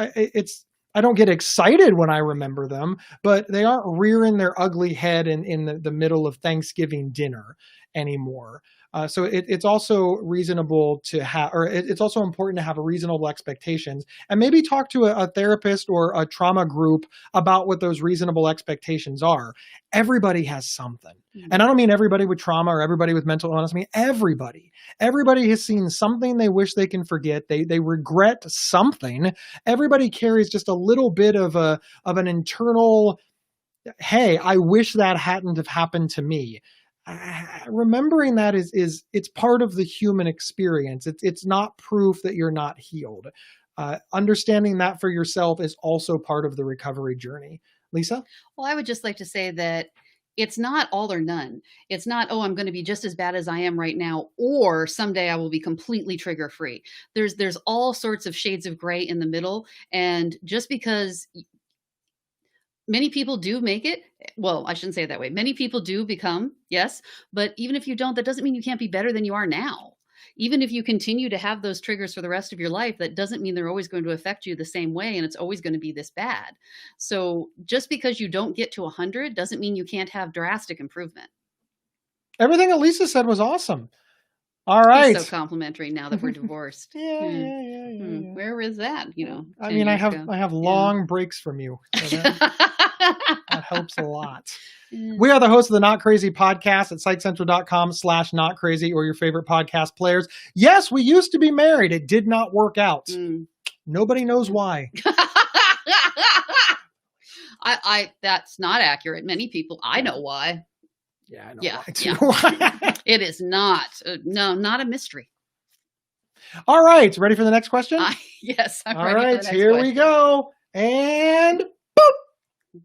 I don't get excited when I remember them, but they aren't rearing their ugly head in the middle of Thanksgiving dinner anymore. So it's also reasonable to have, or it's also important to have reasonable expectations and maybe talk to a therapist or a trauma group about what those reasonable expectations are. Everybody has something. Mm-hmm. And I don't mean everybody with trauma or everybody with mental illness. I mean, everybody has seen something they wish they can forget. They regret something. Everybody carries just a little bit of an internal, hey, I wish that hadn't have happened to me. Remembering that is it's part of the human experience. It's not proof that you're not healed. Understanding that for yourself is also part of the recovery journey. Lisa? Well, I would just like to say that it's not all or none. It's not, oh, I'm going to be just as bad as I am right now, or someday I will be completely trigger free. There's all sorts of shades of gray in the middle. And just because many people do make it, well, I shouldn't say it that way. Many people do become, yes, but even if you don't, that doesn't mean you can't be better than you are now. even if you continue to have those triggers for the rest of your life, that doesn't mean they're always going to affect you the same way and it's always going to be this bad. So just because you don't get to 100 doesn't mean you can't have drastic improvement. Everything Elisa said was awesome. All right. He's so complimentary now that we're divorced. Yeah. Where is that? I mean, I have long breaks from you. So that helps a lot. We are the hosts of the Not Crazy podcast at psychcentral.com/notcrazy or your favorite podcast players. Yes, we used to be married. It did not work out. Nobody knows why. That's not accurate. Many people, I know why. Yeah, I know why too. It is not. No, not a mystery. All right. Ready for the next question? Yes. I'm All ready right. for the next Here question. we go. And boop.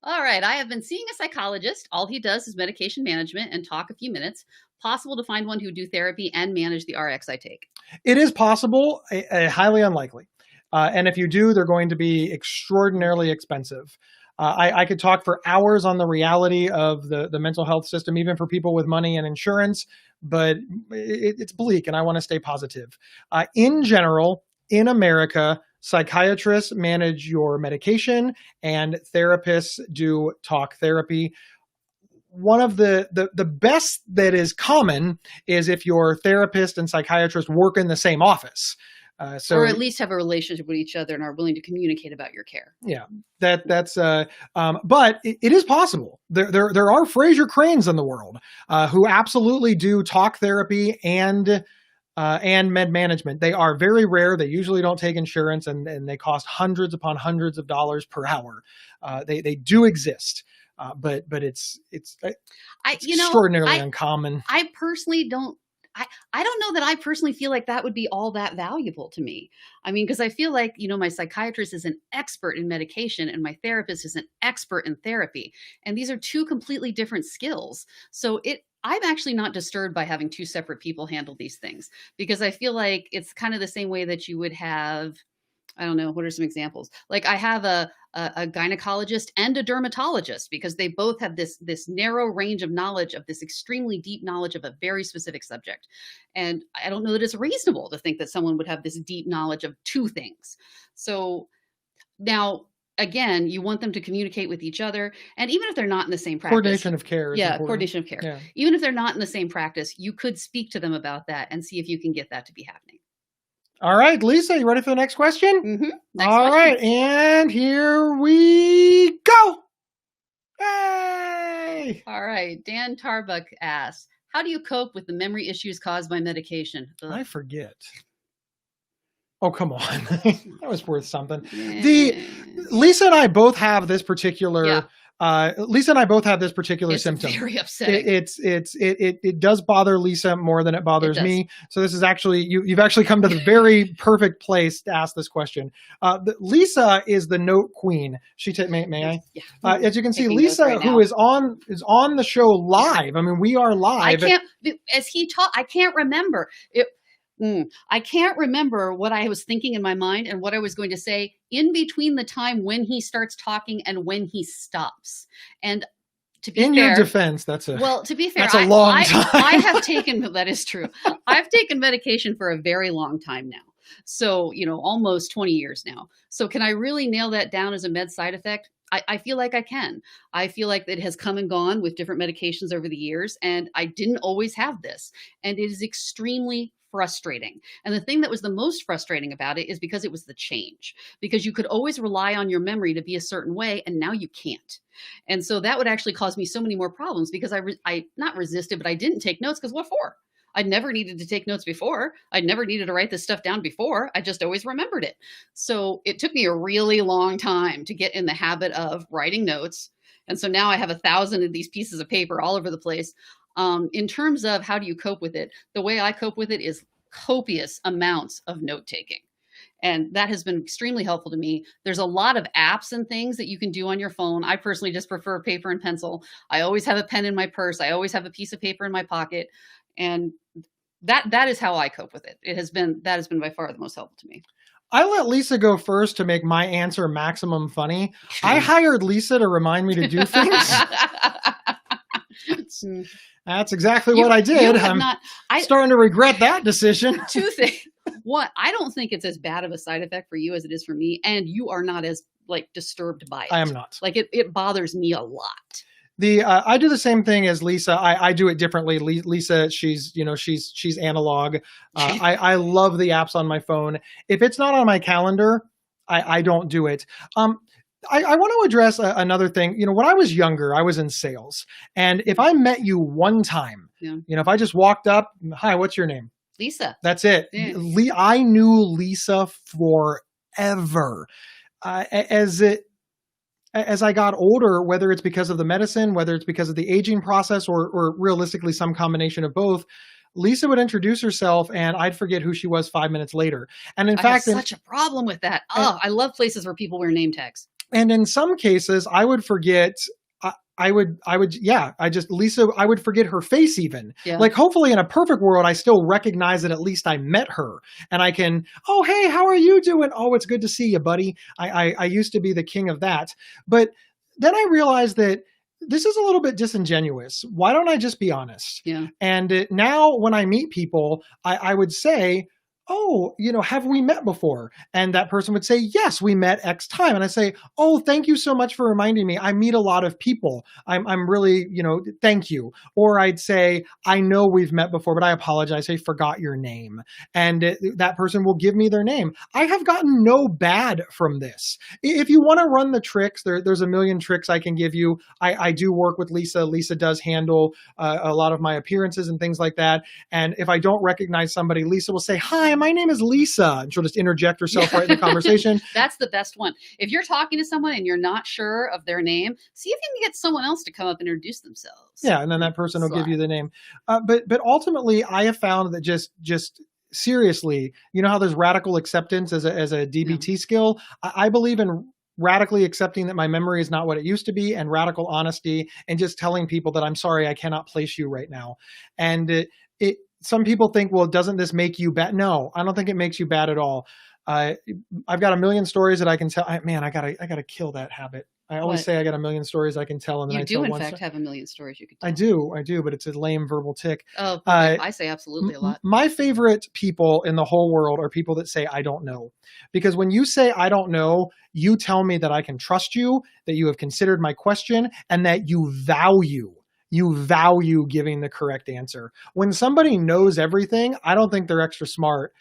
All right. I have been seeing a psychologist. All he does is medication management and talk a few minutes. Possible to find one who do therapy and manage the RX I take? It is possible, highly unlikely. And if you do, they're going to be extraordinarily expensive. I could talk for hours on the reality of the mental health system, even for people with money and insurance, but it's bleak and I want to stay positive. In general, in America, psychiatrists manage your medication and therapists do talk therapy. One of the best that is common is if your therapist and psychiatrist work in the same office. Or at least have a relationship with each other and are willing to communicate about your care. Yeah, that's. But it is possible. There are Fraser Cranes in the world who absolutely do talk therapy and med management. They are very rare. They usually don't take insurance, and they cost hundreds upon hundreds of dollars per hour. They do exist. But it's extraordinarily uncommon. I personally don't. I don't know that I personally feel like that would be all that valuable to me. I mean, because I feel like, my psychiatrist is an expert in medication and my therapist is an expert in therapy. And these are two completely different skills. So I'm actually not disturbed by having two separate people handle these things, because I feel like it's kind of the same way that you would have, I don't know, what are some examples? Like I have a gynecologist and a dermatologist, because they both have this narrow range of knowledge, of this extremely deep knowledge of a very specific subject. And I don't know that it's reasonable to think that someone would have this deep knowledge of two things. So now, again, you want them to communicate with each other. And even if they're not in the same practice. Coordination of care. Coordination of care. Yeah. Even if they're not in the same practice, you could speak to them about that and see if you can get that to be happening. All right, Lisa, you ready for the next question? Mm-hmm. All right, and here we go. Hey! All right, Dan Tarbuck asks, how do you cope with the memory issues caused by medication? Ugh. I forget. Oh, come on. That was worth something. Yeah. Lisa and I both have this particular symptom. It's very upsetting. It does bother Lisa more than it bothers me. So this is actually, you've actually come to the very perfect place to ask this question. Lisa is the note queen. May I? Yeah. As you can see, Lisa, who is on the show live. I mean, we are live. I can't remember. I can't remember what I was thinking in my mind and what I was going to say in between the time when he starts talking and when he stops. And to be fair, your defense, to be fair, that's a long time. I have taken, that is true. I've taken medication for a very long time now. So, almost 20 years now. So can I really nail that down as a med side effect? I feel like I can. I feel like it has come and gone with different medications over the years, and I didn't always have this. And it is extremely frustrating. And the thing that was the most frustrating about it is because it was the change, because you could always rely on your memory to be a certain way, and now you can't. And so that would actually cause me so many more problems, because I not resisted, but I didn't take notes, because what for? I'd never needed to take notes before. I'd never needed to write this stuff down before. I just always remembered it. So it took me a really long time to get in the habit of writing notes. And so now I have 1,000 of these pieces of paper all over the place. In terms of how do you cope with it, the way I cope with it is copious amounts of note taking. And that has been extremely helpful to me. There's a lot of apps and things that you can do on your phone. I personally just prefer paper and pencil. I always have a pen in my purse. I always have a piece of paper in my pocket. And that is how I cope with it. That has been by far the most helpful to me. I let Lisa go first to make my answer maximum funny. I hired Lisa to remind me to do things. Yes. That's exactly what I did. I'm starting to regret that decision. Two things. One, I don't think it's as bad of a side effect for you as it is for me. And you are not as like disturbed by it. I am not. Like it bothers me a lot. I do the same thing as Lisa. I do it differently. Lisa, she's analog. I love the apps on my phone. If it's not on my calendar, I don't do it. I want to address another thing. When I was younger, I was in sales. And if I met you one time, if I just walked up, hi, what's your name? Lisa. That's it. Yeah. I knew Lisa forever. As I got older, whether it's because of the medicine, whether it's because of the aging process, or realistically some combination of both, Lisa would introduce herself and I'd forget who she was 5 minutes later. And in fact, I have such a problem with that. I love places where people wear name tags. And in some cases, I would forget. I would forget her face even. Yeah. Like hopefully in a perfect world, I still recognize that at least I met her and I can, oh, hey, how are you doing? Oh, it's good to see you, buddy. I used to be the king of that. But then I realized that this is a little bit disingenuous. Why don't I just be honest? Yeah. And now when I meet people, I would say, oh, have we met before? And that person would say, yes, we met X time. And I say, oh, thank you so much for reminding me. I meet a lot of people. I'm really, thank you. Or I'd say, I know we've met before, but I apologize. I forgot your name. And that person will give me their name. I have gotten no bad from this. If you want to run the tricks, there's a million tricks I can give you. I do work with Lisa. Lisa does handle a lot of my appearances and things like that. And if I don't recognize somebody, Lisa will say, hi, my name is Lisa. And she'll just interject herself right in the conversation. That's the best one. If you're talking to someone and you're not sure of their name, see if you can get someone else to come up and introduce themselves. Yeah, and then that person will give you the name. But ultimately, I have found that just seriously, how there's radical acceptance as a DBT skill. I believe in radically accepting that my memory is not what it used to be, and radical honesty, and just telling people that I'm sorry, I cannot place you right now. And some people think, well, doesn't this make you bad? No, I don't think it makes you bad at all. I've got a million stories that I can tell. I gotta kill that habit. I always say I got a million stories I can tell, and then you do in fact have a million stories you could tell. I do, but it's a lame verbal tick. Oh, I say absolutely a lot. My favorite people in the whole world are people that say I don't know, because when you say I don't know, you tell me that I can trust you, that you have considered my question, and that you value giving the correct answer. When somebody knows everything, I don't think they're extra smart.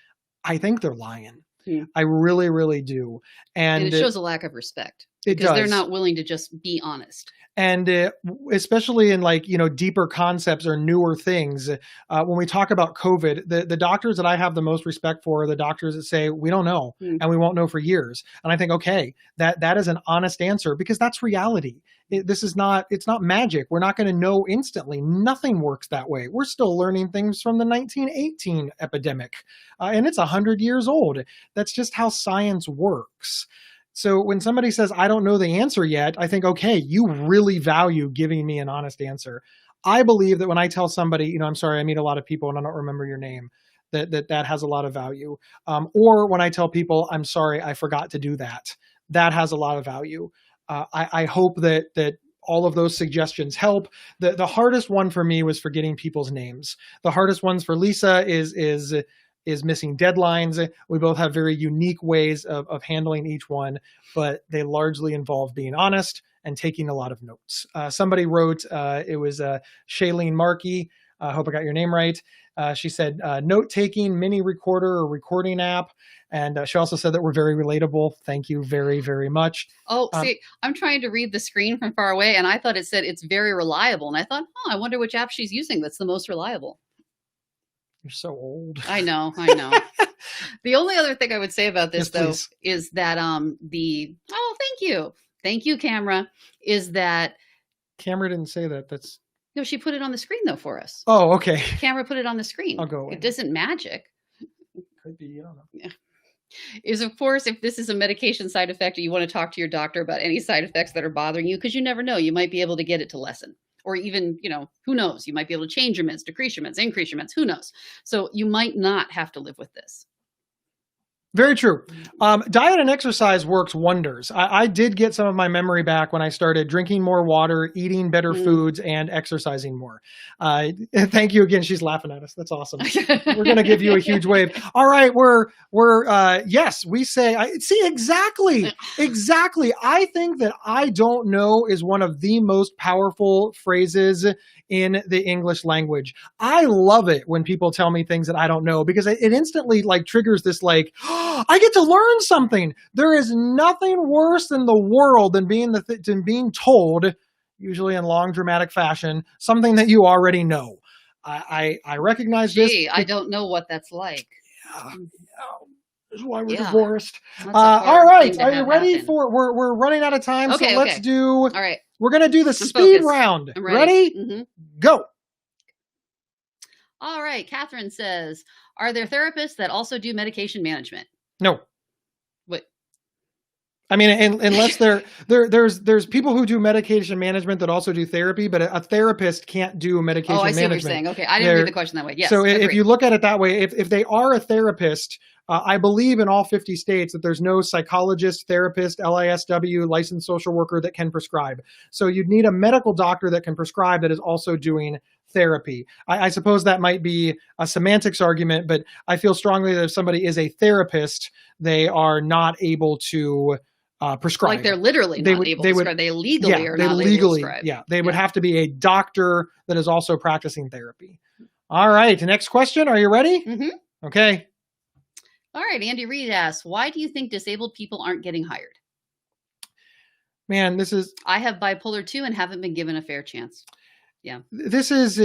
I think they're lying. Yeah. I really, really do. And it shows a lack of respect. Because they're not willing to just be honest. And especially in deeper concepts or newer things, when we talk about COVID, the doctors that I have the most respect for are the doctors that say, we don't know and we won't know for years. And I think, okay, that is an honest answer, because that's reality. It's not magic. We're not going to know instantly. Nothing works that way. We're still learning things from the 1918 epidemic, and it's 100 years old. That's just how science works. So when somebody says, I don't know the answer yet, I think, okay, you really value giving me an honest answer. I believe that when I tell somebody, I'm sorry, I meet a lot of people and I don't remember your name, that has a lot of value. Or when I tell people, I'm sorry, I forgot to do that, that has a lot of value. I hope that all of those suggestions help. The hardest one for me was forgetting people's names. The hardest ones for Lisa is missing deadlines. We both have very unique ways of handling each one, but they largely involve being honest and taking a lot of notes. Somebody wrote, it was Shailene Markey. I hope I got your name right. She said, note-taking mini recorder or recording app. And she also said that we're very relatable. Thank you very, very much. Oh, see, I'm trying to read the screen from far away, and I thought it said it's very reliable. And I thought, I wonder which app she's using that's the most reliable. You're so old. I know. The only other thing I would say about this, please, is that thank you, Camera, is that Camera didn't say that. No, she put it on the screen though for us. Oh, okay. Camera put it on the screen. I'll go. It isn't magic. Could be. I don't know. Yeah. Is of course, if this is a medication side effect, or you want to talk to your doctor about any side effects that are bothering you, because you never know, you might be able to get it to lessen. Or even, who knows? You might be able to change your meds, decrease your meds, increase your meds. Who knows? So you might not have to live with this. Very true. Diet and exercise works wonders. I did get some of my memory back when I started drinking more water, eating better foods, and exercising more. Thank you again. She's laughing at us. That's awesome. We're going to give you a huge wave. All right. Yes, we say, see, exactly. I think that I don't know is one of the most powerful phrases in the English language. I love it when people tell me things that I don't know, because it instantly like triggers this like, oh, I get to learn something. There is nothing worse in the world than being told, usually in long dramatic fashion, something that you already know. I recognize this. I don't know what that's like. Yeah. This is why we're divorced. All right. Are you ready for, we're running out of time. Okay, so let's do, all right. We're going to do the speed round. I'm ready? Mm-hmm. Go. All right. Catherine says, are there therapists that also do medication management? No. What? I mean, unless there's people who do medication management that also do therapy, but a therapist can't do medication management. Oh, I see what you're saying. Okay. I didn't read the question that way. Yes. So if you look at it that way, if they are a therapist, I believe in all 50 states that there's no psychologist, therapist, LISW, licensed social worker that can prescribe. So you'd need a medical doctor that can prescribe that is also doing therapy. I suppose that might be a semantics argument, but I feel strongly that if somebody is a therapist, they are not able to prescribe. Like they're literally not able to prescribe. They legally are not able to prescribe. Yeah, they would have to be a doctor that is also practicing therapy. All right, next question. Are you ready? Mm-hmm. Okay. All right, Andy Reed asks, why do you think disabled people aren't getting hired? Man, I have bipolar 2 and haven't been given a fair chance. Yeah. This is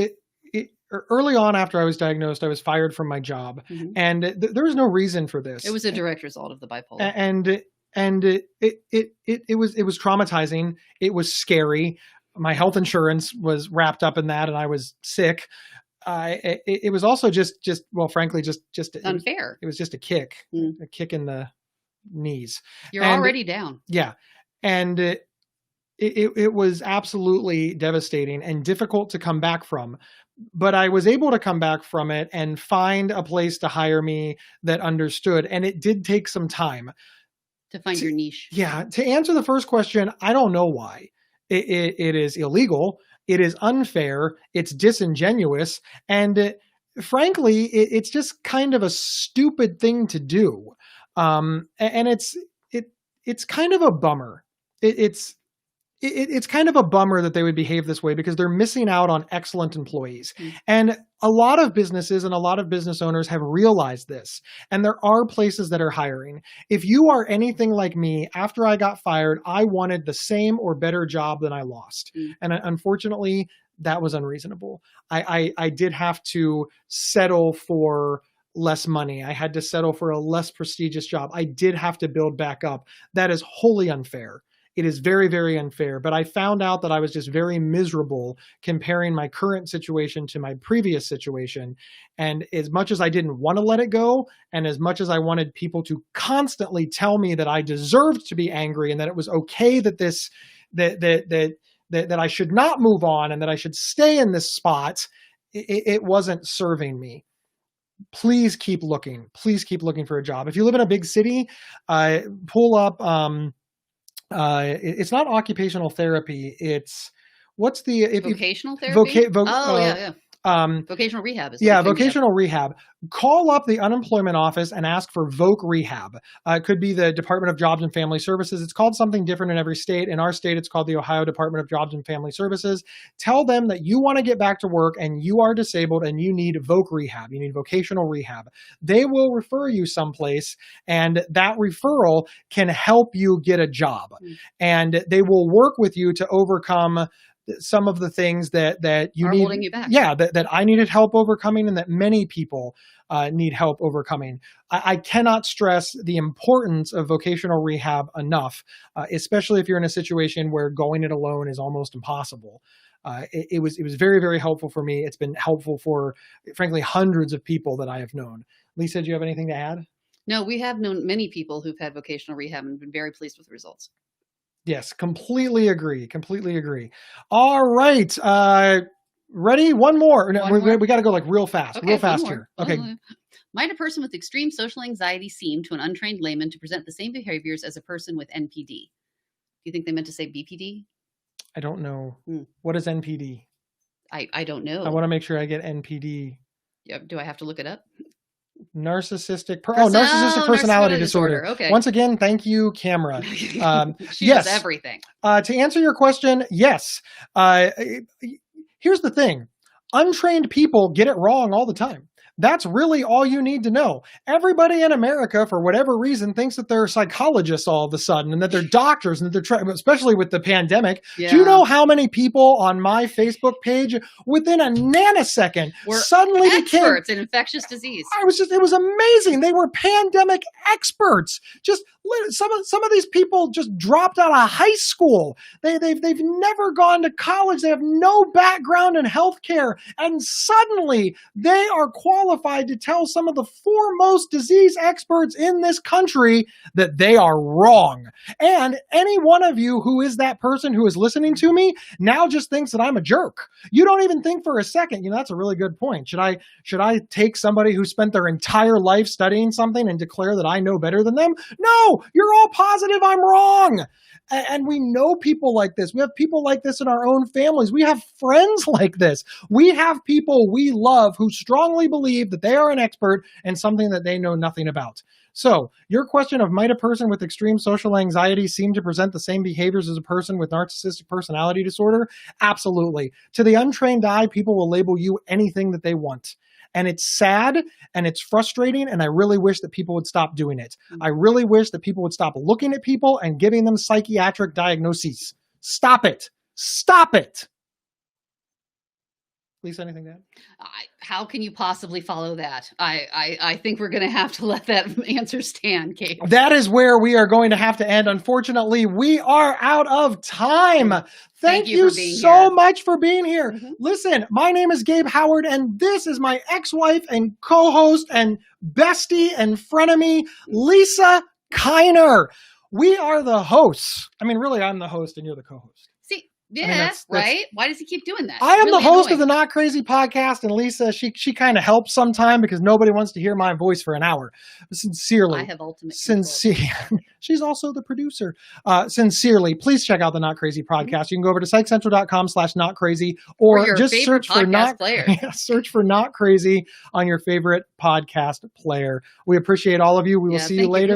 early on after I was diagnosed, I was fired from my job, and there was no reason for this. It was a direct result of the bipolar. And it was traumatizing. It was scary. My health insurance was wrapped up in that, and I was sick. It was also frankly, just unfair. It was just a kick in the knees. You're already down. Yeah. And it was absolutely devastating and difficult to come back from. But I was able to come back from it and find a place to hire me that understood. And it did take some time. To find your niche. Yeah. To answer the first question, I don't know why. It is illegal. It is unfair. It's disingenuous. And frankly, it's just kind of a stupid thing to do. And it's kind of a bummer. It's kind of a bummer that they would behave this way, because they're missing out on excellent employees. And a lot of businesses and a lot of business owners have realized this. And there are places that are hiring. If you are anything like me, after I got fired, I wanted the same or better job than I lost. And unfortunately, that was unreasonable. I did have to settle for less money. I had to settle for a less prestigious job. I did have to build back up. That is wholly unfair. It is very, very unfair. But I found out that I was just very miserable comparing my current situation to my previous situation. And as much as I didn't want to let it go, and as much as I wanted people to constantly tell me that I deserved to be angry and that it was okay that that I should not move on and that I should stay in this spot, it wasn't serving me. Please keep looking. Please keep looking for a job. If you live in a big city, pull up. It's not occupational therapy. It's vocational therapy. Vocational rehab. Vocational rehab. Call up the unemployment office and ask for Voc Rehab. It could be the Department of Jobs and Family Services. It's called something different in every state. In our state, it's called the Ohio Department of Jobs and Family Services. Tell them that you want to get back to work and you are disabled and you need Voc Rehab. You need vocational rehab. They will refer you someplace, and that referral can help you get a job. And they will work with you to overcome some of the things that you need holding you back. Yeah, that I needed help overcoming, and that many people need help overcoming. I cannot stress the importance of vocational rehab enough, especially if you're in a situation where going it alone is almost impossible. It was very, very helpful for me. It's been helpful for, frankly, hundreds of people that I have known. Lisa, do you have anything to add? No, we have known many people who've had vocational rehab and been very pleased with the results. Yes, completely agree. Completely agree. All right. Ready? One more. No, we got to go like real fast. Okay, real fast here. Okay. Might a person with extreme social anxiety seem to an untrained layman to present the same behaviors as a person with NPD? Do you think they meant to say BPD? I don't know. What is NPD? I don't know. I want to make sure I get NPD. Do I have to look it up? Narcissistic personality disorder. Okay. Once again, thank you, camera. She does everything. To answer your question, yes. Here's the thing. Untrained people get it wrong all the time. That's really all you need to know. Everybody in America, for whatever reason, thinks that they're psychologists all of a sudden and that they're doctors and that they're especially with the pandemic. Yeah. Do you know how many people on my Facebook page within a nanosecond suddenly became experts in infectious disease? It was amazing. They were pandemic experts. Just some of these people just dropped out of high school. They've never gone to college. They have no background in healthcare, and suddenly they are qualified to tell some of the foremost disease experts in this country that they are wrong. And any one of you who is that person who is listening to me now just thinks that I'm a jerk. You don't even think for a second, that's a really good point. Should I take somebody who spent their entire life studying something and declare that I know better than them? No, you're all positive I'm wrong. And we know people like this. We have people like this in our own families. We have friends like this. We have people we love who strongly believe that they are an expert in something that they know nothing about. So your question of might a person with extreme social anxiety seem to present the same behaviors as a person with narcissistic personality disorder? Absolutely. To the untrained eye, people will label you anything that they want. And it's sad and it's frustrating. And I really wish that people would stop doing it. I really wish that people would stop looking at people and giving them psychiatric diagnoses. Stop it. Stop it. Lisa, anything to add? How can you possibly follow that? I think we're going to have to let that answer stand, Kate. That is where we are going to have to end. Unfortunately, we are out of time. Thank you so much for being here. Mm-hmm. Listen, my name is Gabe Howard, and this is my ex-wife and co-host and bestie and frenemy, Lisa Kiner. We are the hosts. I mean, really, I'm the host and you're the co-host. Yeah, that's right? Why does he keep doing that? I am really the host of the Not Crazy podcast, and Lisa, she kind of helps sometime because nobody wants to hear my voice for an hour. Sincerely. I have ultimate She's also the producer. Sincerely, please check out the Not Crazy podcast. Mm-hmm. You can go over to psychcentral.com/notcrazy or just search for search for Not Crazy on your favorite podcast player. We appreciate all of you. We will see you later.